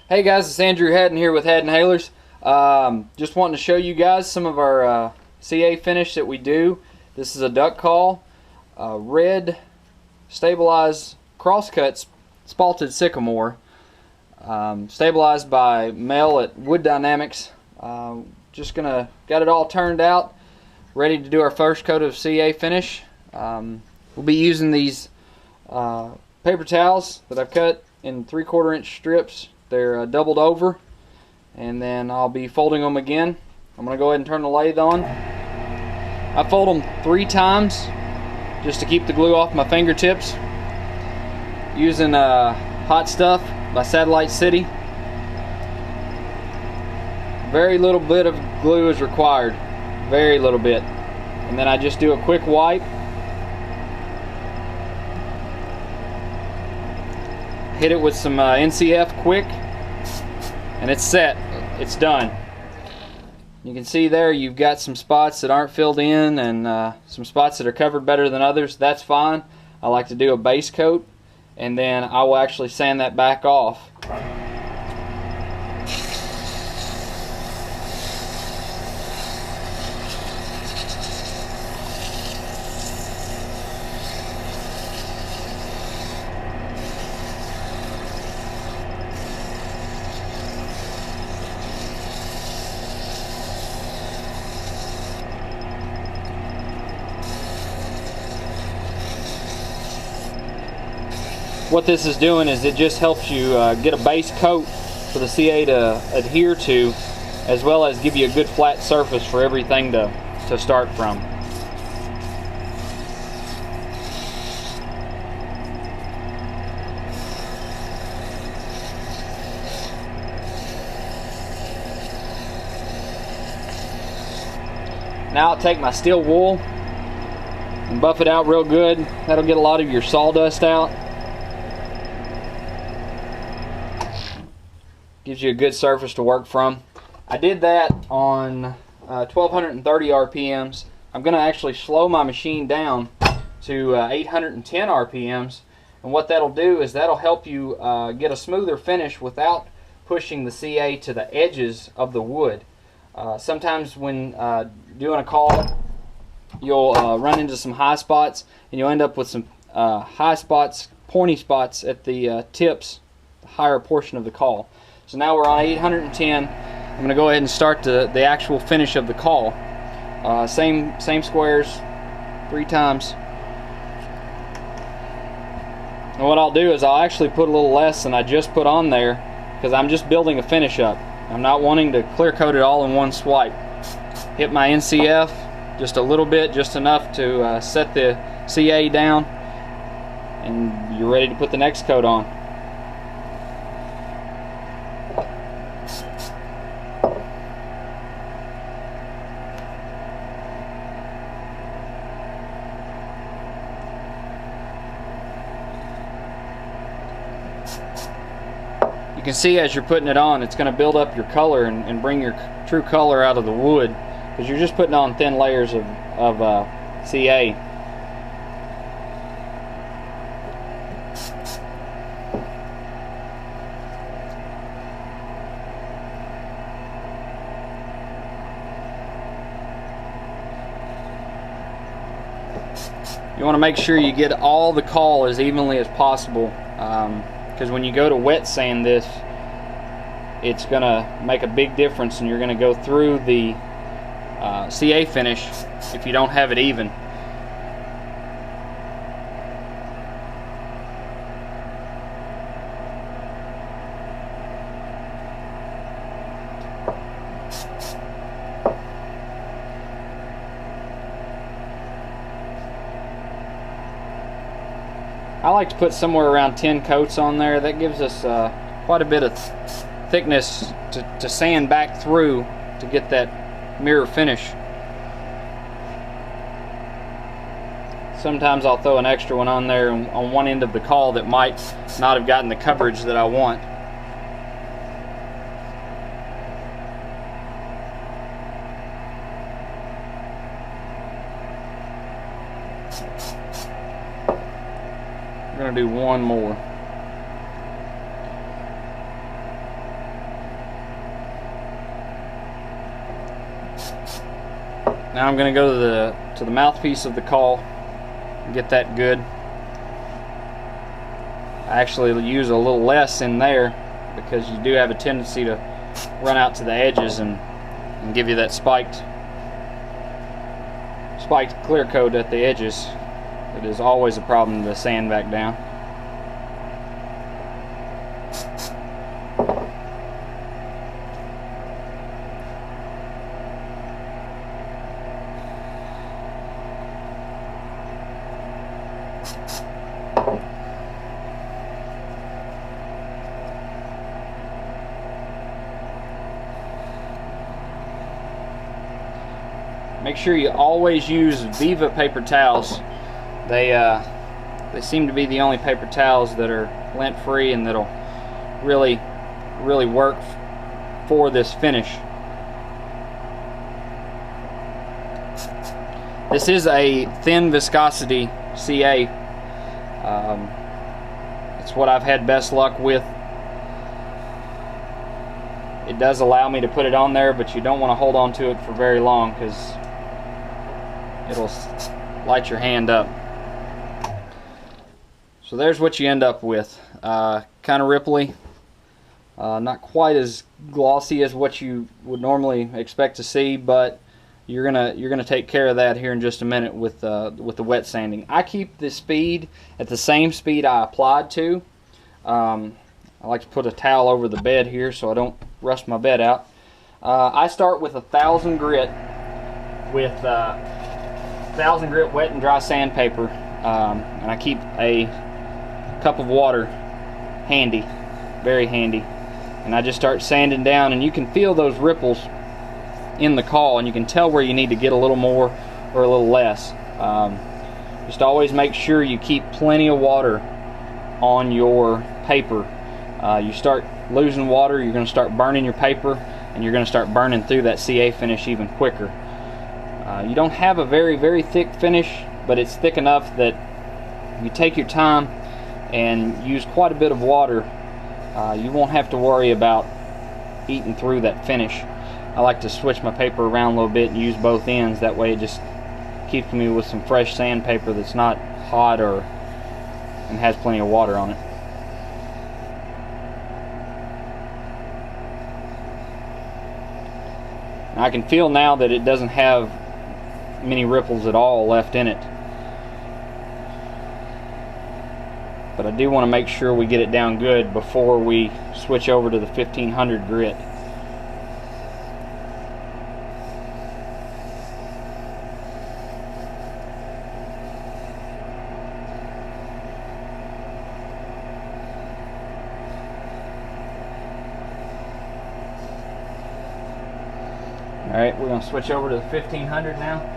Hey guys, it's Andrew Hadden here with HaddenHailers. Just wanting to show you guys some of our CA finish that we do. This is a duck call, red stabilized crosscut spalted sycamore, stabilized by Mel at Wood Dynamics. Just got it all turned out, ready to do our first coat of CA finish. We'll be using these paper towels that I've cut in 3/4 inch strips. They're doubled over, and then I'll be folding them again. I'm going to go ahead and turn the lathe on. I fold them 3 times just to keep the glue off my fingertips, using Hot Stuff by Satellite City. Very little bit of glue is required, very little bit, and then I just do a quick wipe. Hit it with some NCF quick, and it's set. It's done. You can see there you've got some spots that aren't filled in and some spots that are covered better than others. That's fine. I like to do a base coat, and then I will actually sand that back off. What this is doing is it just helps you get a base coat for the CA to adhere to, as well as give you a good flat surface for everything to start from. Now I'll take my steel wool and buff it out real good. That'll get a lot of your sawdust out. Gives you a good surface to work from. I did that on 1230 RPMs. I'm going to actually slow my machine down to 810 RPMs, and what that'll do is that'll help you get a smoother finish without pushing the CA to the edges of the wood. Sometimes when doing a call, you'll run into some high spots, and you'll end up with some high spots, pointy spots at the tips, the higher portion of the call. So now we're on 810. I'm going to go ahead and start the actual finish of the call. Same squares 3 times. And what I'll do is I'll actually put a little less than I just put on there, because I'm just building a finish up. I'm not wanting to clear coat it all in one swipe. Hit my NCF just a little bit, just enough to set the CA down, and you're ready to put the next coat on. You can see as you're putting it on, it's going to build up your color and bring your true color out of the wood, because you're just putting on thin layers of CA. You want to make sure you get all the call as evenly as possible, because when you go to wet sand this, it's going to make a big difference, and you're going to go through the CA finish if you don't have it even. I like to put somewhere around 10 coats on there. That gives us quite a bit of thickness to sand back through to get that mirror finish. Sometimes I'll throw an extra one on there on one end of the call that might not have gotten the coverage that I want. We're going to do one more. Now I'm going to go to the mouthpiece of the caul and get that good. I actually use a little less in there because you do have a tendency to run out to the edges and give you that spiked clear coat at the edges. It is always a problem to sand back down. Make sure you always use Viva paper towels. They seem to be the only paper towels that are lint-free and that'll really work for this finish. This is a thin viscosity CA. It's what I've had best luck with. It does allow me to put it on there, but you don't want to hold on to it for very long because it'll light your hand up. So there's what you end up with. Kind of ripply, not quite as glossy as what you would normally expect to see, but you're gonna take care of that here in just a minute with the wet sanding. I keep the speed at the same speed I applied to. I like to put a towel over the bed here so I don't rust my bed out. I start with 1,000 grit with 1,000 grit wet and dry sandpaper, and I keep a cup of water handy, very handy, and I just start sanding down, and you can feel those ripples in the caul, and you can tell where you need to get a little more or a little less. Just always make sure you keep plenty of water on your paper. You start losing water, you're going to start burning your paper, and you're going to start burning through that CA finish even quicker. You don't have a very thick finish, but it's thick enough that you take your time and use quite a bit of water, you won't have to worry about eating through that finish. I like to switch my paper around a little bit and use both ends. That way it just keeps me with some fresh sandpaper that's not hot and has plenty of water on it. And I can feel now that it doesn't have many ripples at all left in it. But I do want to make sure we get it down good before we switch over to the 1500 grit. Alright, we're going to switch over to the 1500 now.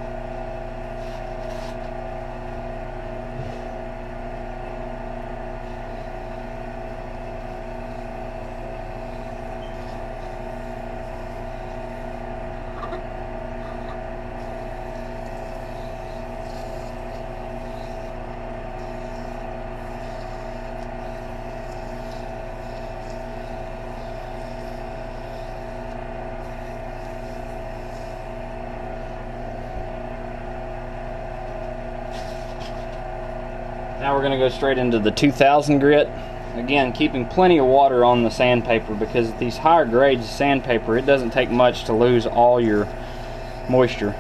Now we're going to go straight into the 2000 grit. Again, keeping plenty of water on the sandpaper, because at these higher grades of sandpaper, it doesn't take much to lose all your moisture.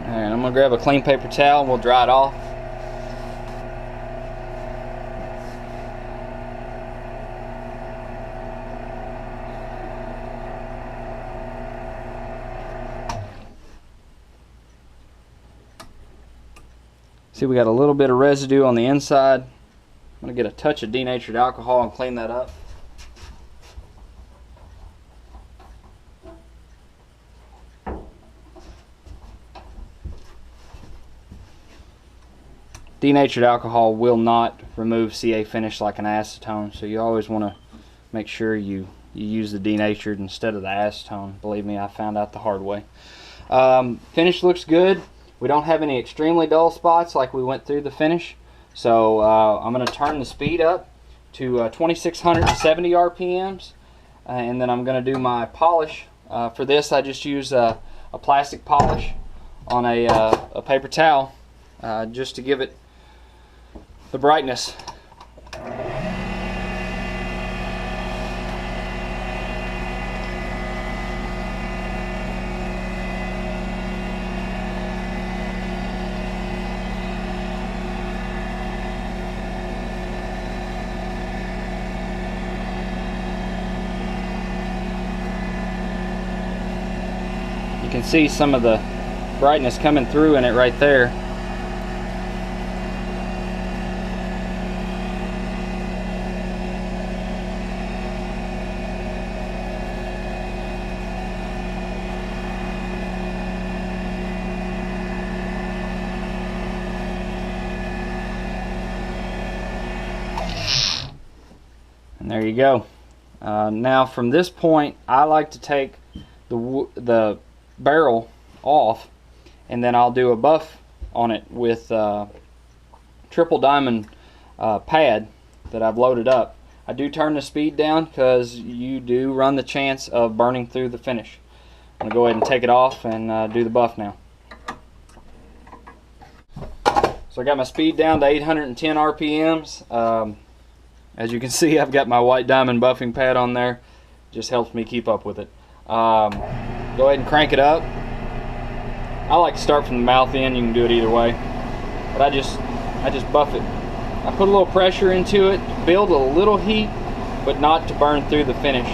Alright, I'm going to grab a clean paper towel and we'll dry it off. See, we got a little bit of residue on the inside. I'm going to get a touch of denatured alcohol and clean that up. Denatured alcohol will not remove CA finish like an acetone, so you always want to make sure you use the denatured instead of the acetone. Believe me, I found out the hard way. Finish looks good. We don't have any extremely dull spots like we went through the finish, so I'm going to turn the speed up to 2670 RPMs, and then I'm going to do my polish. For this, I just use a plastic polish on a paper towel, just to give it the brightness. You can see some of the brightness coming through in it right there. And there you go. Now from this point, I like to take the barrel off, and then I'll do a buff on it with triple diamond pad that I've loaded up. I do turn the speed down because you do run the chance of burning through the finish. I'm going to go ahead and take it off and do the buff now. So I got my speed down to 810 RPMs. As you can see, I've got my white diamond buffing pad on there. Just helps me keep up with it. Go ahead and crank it up. I like to start from the mouth end. You can do it either way, but I just buff it. I put a little pressure into it, build a little heat, but not to burn through the finish.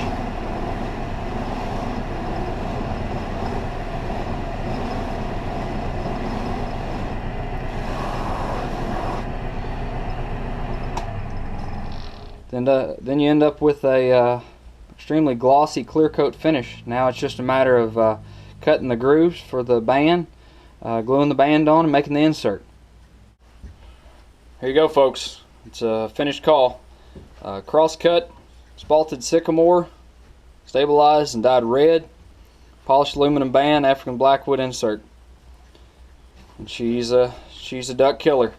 Then you end up with a extremely glossy clear coat finish. Now it's just a matter of cutting the grooves for the band, gluing the band on, and making the insert. Here you go, folks. It's a finished call. Cross-cut, spalted sycamore, stabilized and dyed red, polished aluminum band, African blackwood insert. And she's a duck killer.